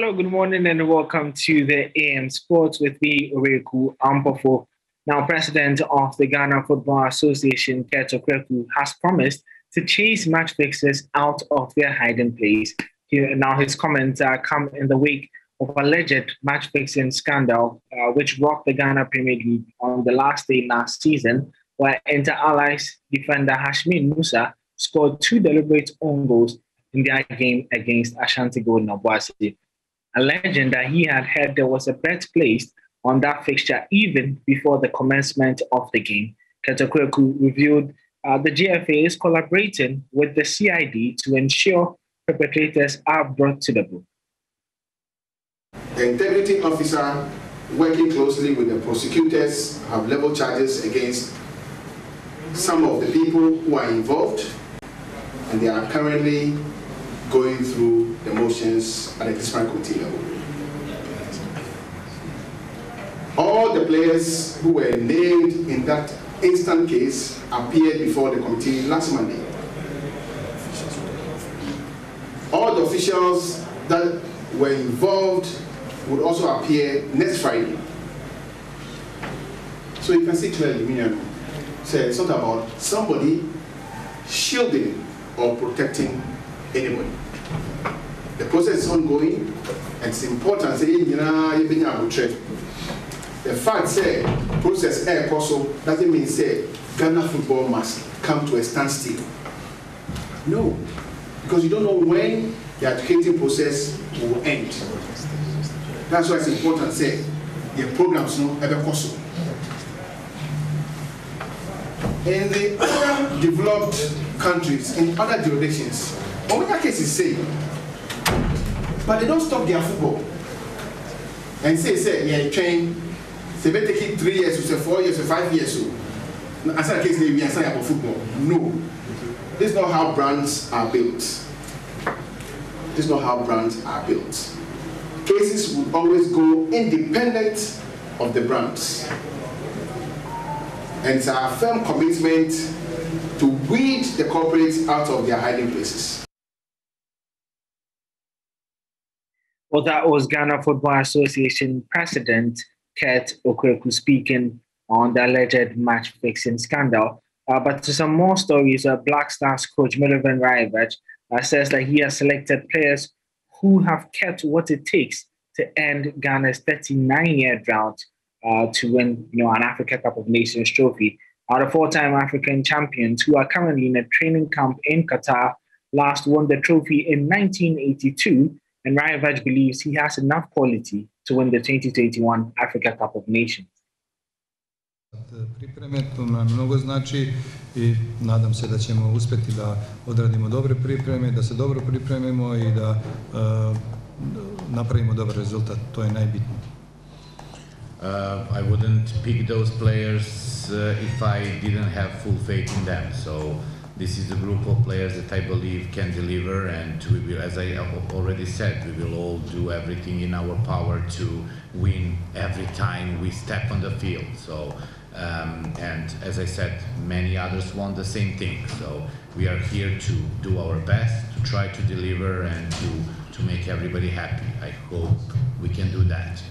Hello, good morning, and welcome to the AM Sports with me, Owuraku Ampofo. Now, President of the Ghana Football Association, Owuraku, has promised to chase match fixers out of their hiding place. Now, his comments come in the wake of alleged match fixing scandal, which rocked the Ghana Premier League on the last day last season, where Inter Allies defender Hashmin Musa scored two deliberate own goals in their game against Ashanti Gold Nabwasi, alleging that he had heard there was a bet placed on that fixture even before the commencement of the game. Owuraku revealed the GFA is collaborating with the CID to ensure perpetrators are brought to the book. The integrity officer, working closely with the prosecutors, have leveled charges against some of the people who are involved, and they are currently going through the motions at the disciplinary committee level. All the players who were named in that instant case appeared before the committee last Monday. All the officials that were involved would also appear next Friday. So you can see clearly, so it's not about somebody shielding or protecting anybody. The process is ongoing, and it's important. The fact say process doesn't mean say Ghana football must come to a standstill. No, because you don't know when the educating process will end. That's why it's important to say the programs ever possible. In the other developed countries, in other jurisdictions, what cases say, but they don't stop their football and say, yeah, train, say, they take it 3 years, or say 4 years, or 5 years. So, as a case, we are saying about football. No, this is not how brands are built. This is not how brands are built. Cases will always go independent of the brands. And it's our firm commitment to weed the corporates out of their hiding places. Well, that was Ghana Football Association President Owuraku speaking on the alleged match fixing scandal. But to some more stories, Black Stars coach Milovan Rajevac says that he has selected players who have kept what it takes to end Ghana's 39-year drought to win, an Africa Cup of Nations trophy. The four-time African champions who are currently in a training camp in Qatar last won the trophy in 1982, and Rajevac believes he has enough quality to win the 2021 Africa Cup of Nations. Pripreme to nam mnogo znači i nadam se da ćemo uspjeti da odradimo dobre pripreme, da se dobro pripremimo i da napravimo dobar rezultat, to je najbitnije. I wouldn't pick those players if I didn't have full faith in them. So this is a group of players that I believe can deliver, and we will, as I already said, we will all do everything in our power to win every time we step on the field. So, and as I said, many others want the same thing. So we are here to do our best, to try to deliver, and to make everybody happy. I hope we can do that.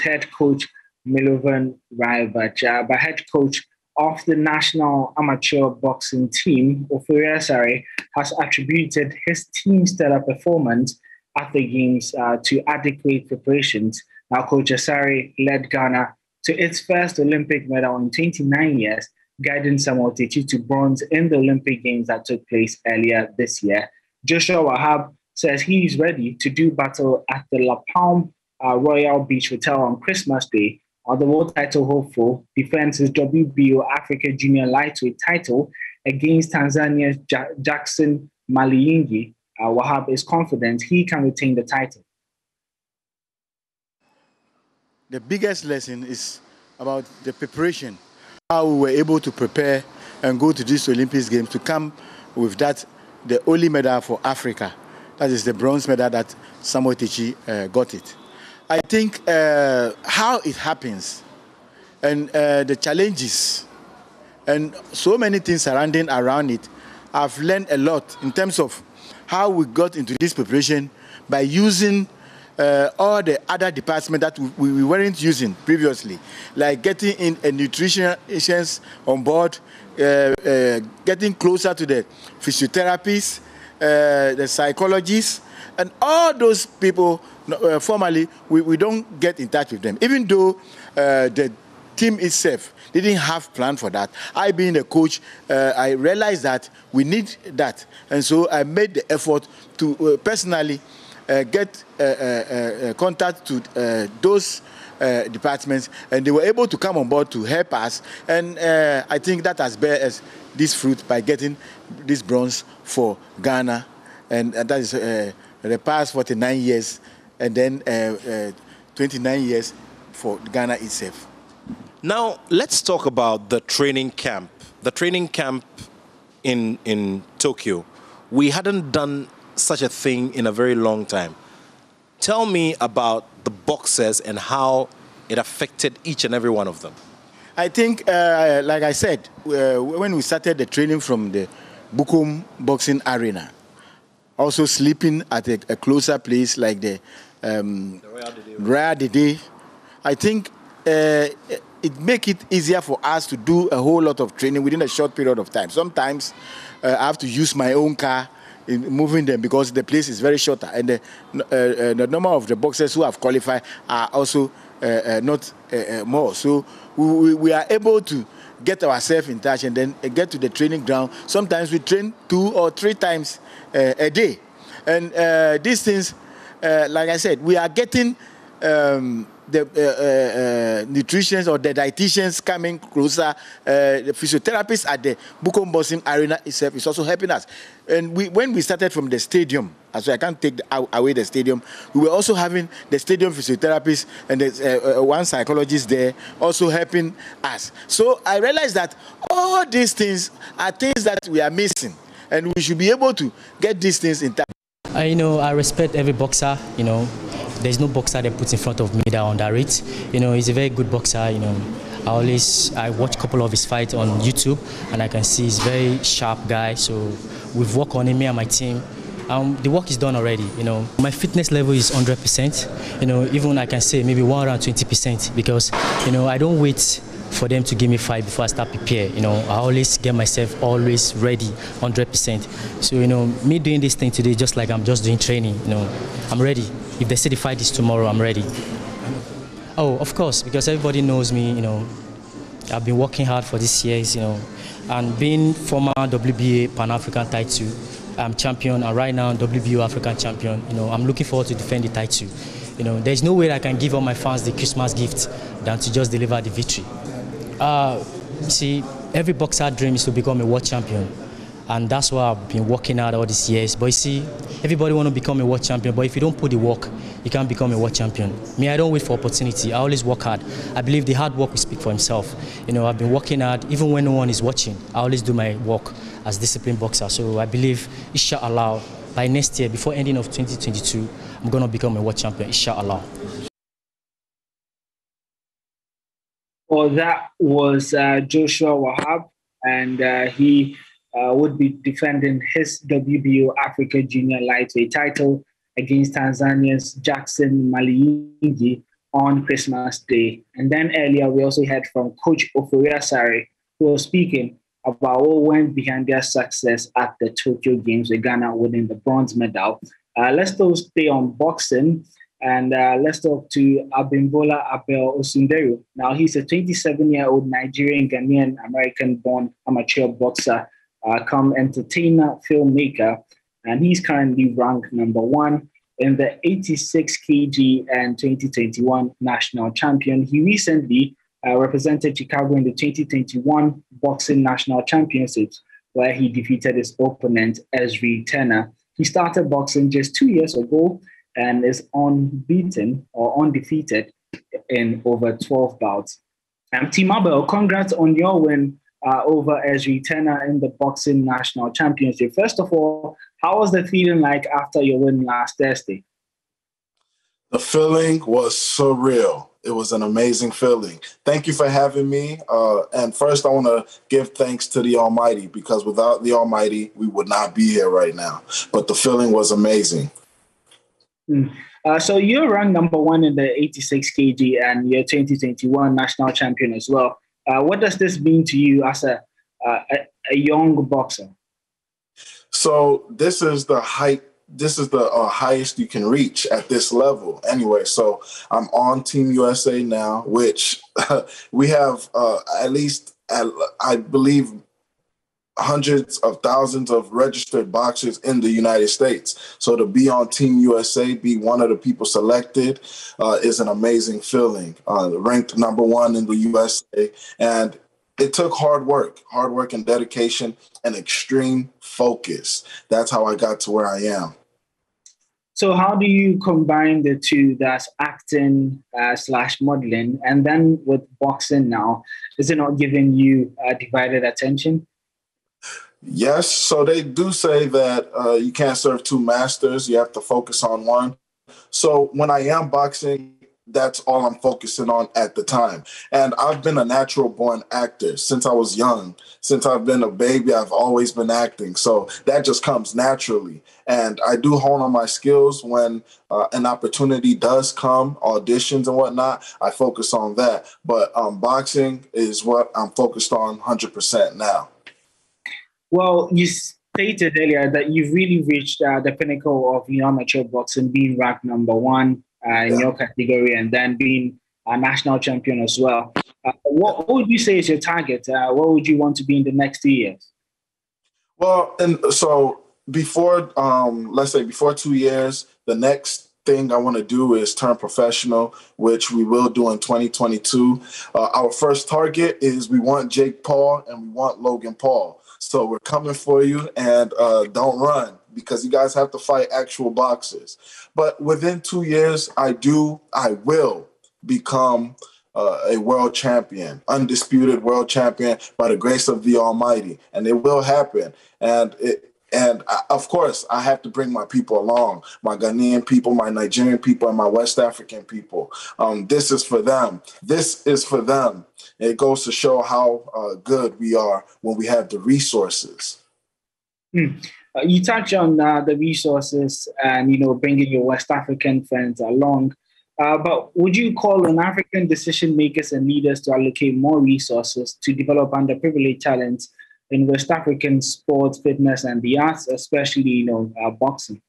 Head coach Milovan Rajevac, but head coach of the national amateur boxing team, Owuraku, has attributed his team's stellar performance at the games to adequate preparations. Now, Coach Asare led Ghana to its first Olympic medal in 29 years, guiding Samuel Techi to bronze in the Olympic Games that took place earlier this year. Joshua Wahab says he is ready to do battle at the La Palme Royal Beach Hotel on Christmas Day. The world title hopeful defends his WBO Africa Junior Lightweight title against Tanzania's Jackson Maliyingi. Wahab is confident he can retain the title. The biggest lesson is about the preparation, how we were able to prepare and go to these Olympic Games to come with that, the only medal for Africa. That is the bronze medal that Samuel Techi got it. I think how it happens and the challenges and so many things surrounding around it, I've learned a lot in terms of how we got into this preparation by using all the other departments that we weren't using previously, like getting in a nutritionist on board, getting closer to the physiotherapists, the psychologists, and all those people. Formally, we don't get in touch with them, even though the team itself didn't have plan for that. I, being a coach, I realized that we need that, and so I made the effort to personally get contact to those departments, and they were able to come on board to help us. And I think that has bear us this fruit by getting this bronze for Ghana, and that is the past 49 years, and then 29 years for Ghana itself. Now, let's talk about the training camp. The training camp in Tokyo. We hadn't done such a thing in a very long time. Tell me about the boxers and how it affected each and every one of them. I think, like I said, when we started the training from the Bukom Boxing Arena, also sleeping at a closer place like the Royal Dede, I think it make it easier for us to do a whole lot of training within a short period of time. Sometimes I have to use my own car in moving them because the place is very shorter, and the number of the boxers who have qualified are also not more. So we are able to get ourselves in touch and then get to the training ground. Sometimes we train 2 or 3 times a day. And these things, like I said, we are getting the nutritionists or the dietitians coming closer. The physiotherapists at the Bukom Boxing Arena itself is also helping us. And when we started from the stadium, so I can't take away the stadium, we were also having the stadium physiotherapists and there's one psychologist there also helping us. So I realized that all these things are things that we are missing, and we should be able to get these things in time. I respect every boxer. There's no boxer that puts in front of me that I underrate. He's a very good boxer. I watch a couple of his fights on YouTube, and I can see he's a very sharp guy. So we've worked on him, me and my team. The work is done already. My fitness level is 100%. Even I can say maybe 120% because I don't wait for them to give me fight before I start prepare. I always get myself always ready 100%. So me doing this thing today just like I'm just doing training. I'm ready. If they say the fight is tomorrow, I'm ready. Oh, of course, because everybody knows me. I've been working hard for these years. And being former WBA Pan-African title champion, and right now WBO African champion. I'm looking forward to defend the title. There's no way I can give all my fans the Christmas gift than to just deliver the victory. See, every boxer dream is to become a world champion, and that's why I've been working hard all these years. But you see, everybody want to become a world champion, but if you don't put the work, you can't become a world champion. Me, I don't wait for opportunity. I always work hard. I believe the hard work will speak for himself. I've been working hard, even when no one is watching. I always do my work as disciplined boxer. So I believe, inshallah, by next year, before ending of 2022, I'm going to become a world champion, inshallah. Well, that was Joshua Wahab, and he would be defending his WBO Africa Junior Lightweight title against Tanzania's Jackson Maliyingi on Christmas Day. And then earlier, we also heard from Coach Oforiasare, who was speaking about what went behind their success at the Tokyo Games with Ghana winning the bronze medal. Let's still stay on boxing. And let's talk to Abimbola Abel Osunderu. Now, he's a 27-year-old Nigerian, Ghanaian, American-born amateur boxer, come entertainer, filmmaker, and he's currently ranked #1 in the 86 kg and 2021 national champion. He recently represented Chicago in the 2021 Boxing National Championships, where he defeated his opponent, Ezri Turner. He started boxing just 2 years ago and is unbeaten or undefeated in over 12 bouts. Team Abel, congrats on your win over Ezri Turner in the Boxing National Championship. First of all, how was the feeling like after your win last Thursday? The feeling was surreal. It was an amazing feeling. Thank you for having me. And first, I want to give thanks to the Almighty, because without the Almighty, we would not be here right now. But the feeling was amazing. So you're ranked number one in the 86 kg and you're 2021 national champion as well. What does this mean to you as a young boxer? So this is the height. This is the highest you can reach at this level. Anyway, so I'm on Team USA now, which we have at least, I believe, hundreds of thousands of registered boxers in the United States. So to be on Team USA, be one of the people selected, is an amazing feeling. Ranked number one in the USA, and it took hard work and dedication and extreme focus. That's how I got to where I am. So how do you combine the two, that's acting / modeling, and then with boxing now? Is it not giving you divided attention? Yes, so they do say that you can't serve two masters. You have to focus on one. So when I am boxing, that's all I'm focusing on at the time. And I've been a natural born actor since I was young. Since I've been a baby, I've always been acting. So that just comes naturally. And I do hone on my skills when an opportunity does come, auditions and whatnot. I focus on that. But boxing is what I'm focused on 100% now. Well, you stated earlier that you've really reached the pinnacle of amateur boxing, being ranked number one in your category, and then being a national champion as well. What would you say is your target? What would you want to be in the next 2 years? Well, and so before, let's say before 2 years, the next thing I want to do is turn professional, which we will do in 2022. Our first target is we want Jake Paul and we want Logan Paul. So we're coming for you, and don't run, because you guys have to fight actual boxers. But within 2 years, I will become a world champion, undisputed world champion by the grace of the Almighty. And it will happen. And of course, I have to bring my people along, my Ghanaian people, my Nigerian people, and my West African people. This is for them. This is for them. It goes to show how good we are when we have the resources. You touch on the resources and, bringing your West African friends along. But would you call on African decision makers and leaders to allocate more resources to develop underprivileged talents in West African sports, fitness, and the arts, especially, boxing?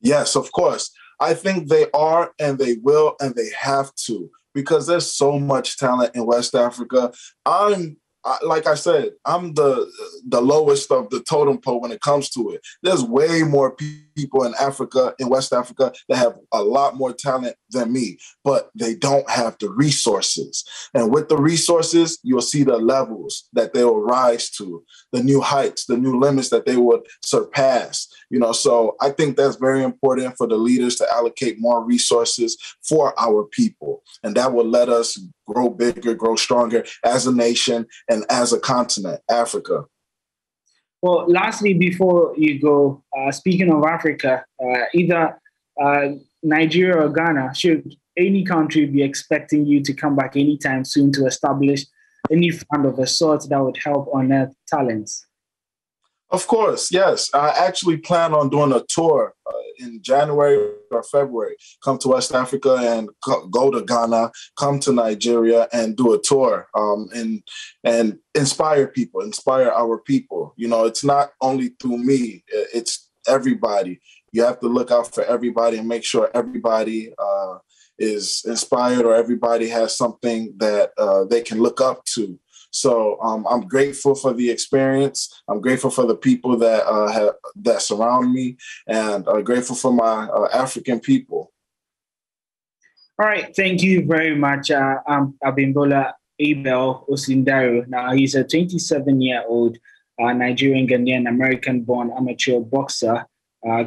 Yes, of course. I think they are, and they will, and they have to, because there's so much talent in West Africa. Like I said, I'm the lowest of the totem pole when it comes to it. There's way more people in Africa, in West Africa, that have a lot more talent than me, but they don't have the resources. And with the resources, you'll see the levels that they will rise to, the new heights, the new limits that they would surpass. So I think that's very important for the leaders to allocate more resources for our people. And that will let us grow bigger, grow stronger as a nation and as a continent, Africa. Well, lastly, before you go, speaking of Africa, either Nigeria or Ghana, should any country be expecting you to come back anytime soon to establish any fund of a sort that would help unearth talents? Of course, yes. I actually plan on doing a tour in January or February. Come to West Africa and go to Ghana, come to Nigeria and do a tour and inspire people, inspire our people. It's not only through me, it's everybody. You have to look out for everybody and make sure everybody is inspired, or everybody has something that they can look up to. So I'm grateful for the experience. I'm grateful for the people that surround me, and grateful for my African people. All right. Thank you very much, Abimbola Abel Osindaro. Now, he's a 27-year-old Nigerian, Ghanaian, American-born amateur boxer,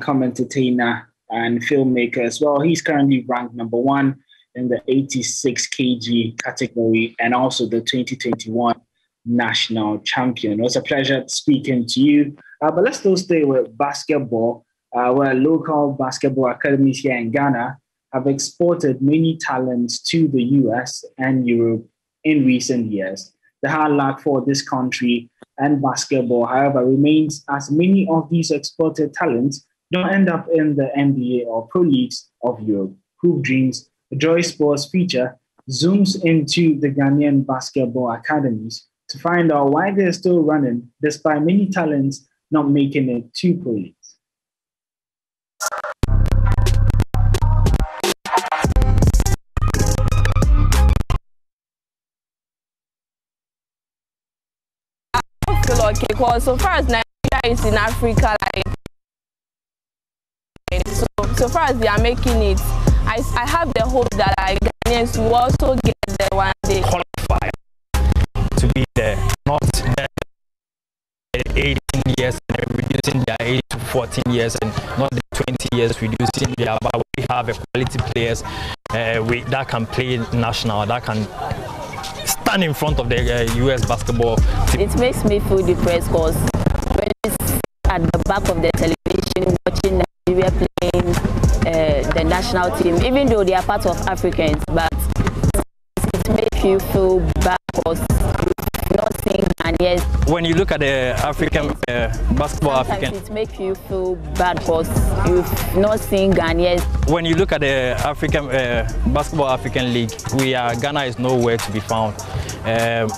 commentator, and filmmaker as well. He's currently ranked number one in the 86 kg category, and also the 2021 national champion. It was a pleasure speaking to you. But let's still stay with basketball, where local basketball academies here in Ghana have exported many talents to the US and Europe in recent years. The hard luck for this country and basketball, however, remains as many of these exported talents don't end up in the NBA or pro leagues of Europe. Hoop Dreams, the Joy Sports feature, zooms into the Ghanaian basketball academies to find out why they're still running despite many talents not making it to pro leagues. Okay, because so far as Nigeria is in Africa, like so far as they are making it, I have the hope that like Ghanaians will also get there one day. Qualify to be there, not there 18 years and reducing their age to 14 years and not the 20 years reducing their, but we have a quality players that can play national, that can stand in front of the US basketball team. It makes me feel depressed because when it's at the back of the television watching Nigeria playing the national team, even though they are part of Africans, but it makes you feel bad because you've not seen Ghanaians. When you look at the African basketball, it makes you feel bad because you've not seen Ghanaians. When you look at the African basketball African League, Ghana is nowhere to be found.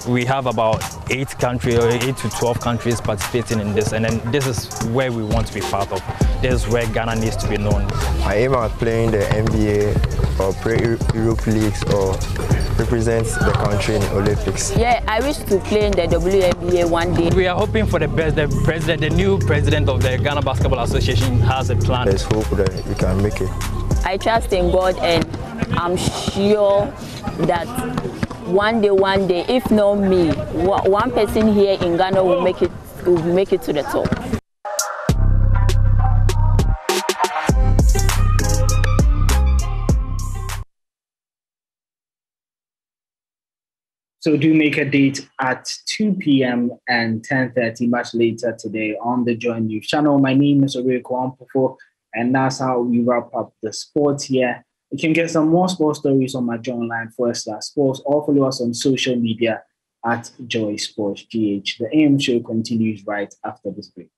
We have about 8 to 12 countries participating in this, and then this is where we want to be part of. This is where Ghana needs to be known. I aim at playing the NBA or Europe leagues or represent the country in Olympics. Yeah, I wish to play in the WNBA one day. We are hoping for the best. The new president of the Ghana Basketball Association has a plan. There's hope that we can make it. I trust in God, and I'm sure that one day, if not me, one person here in Ghana will make it to the top. So do make a date at 2 p.m. and 10:30 much later today on the Joy News channel. My name is Owuraku Ampofo, and that's how we wrap up the sports here. You can get some more sports stories on my Joy Online /sports, or follow us on social media at Joy Sports GH. The AM show continues right after this break.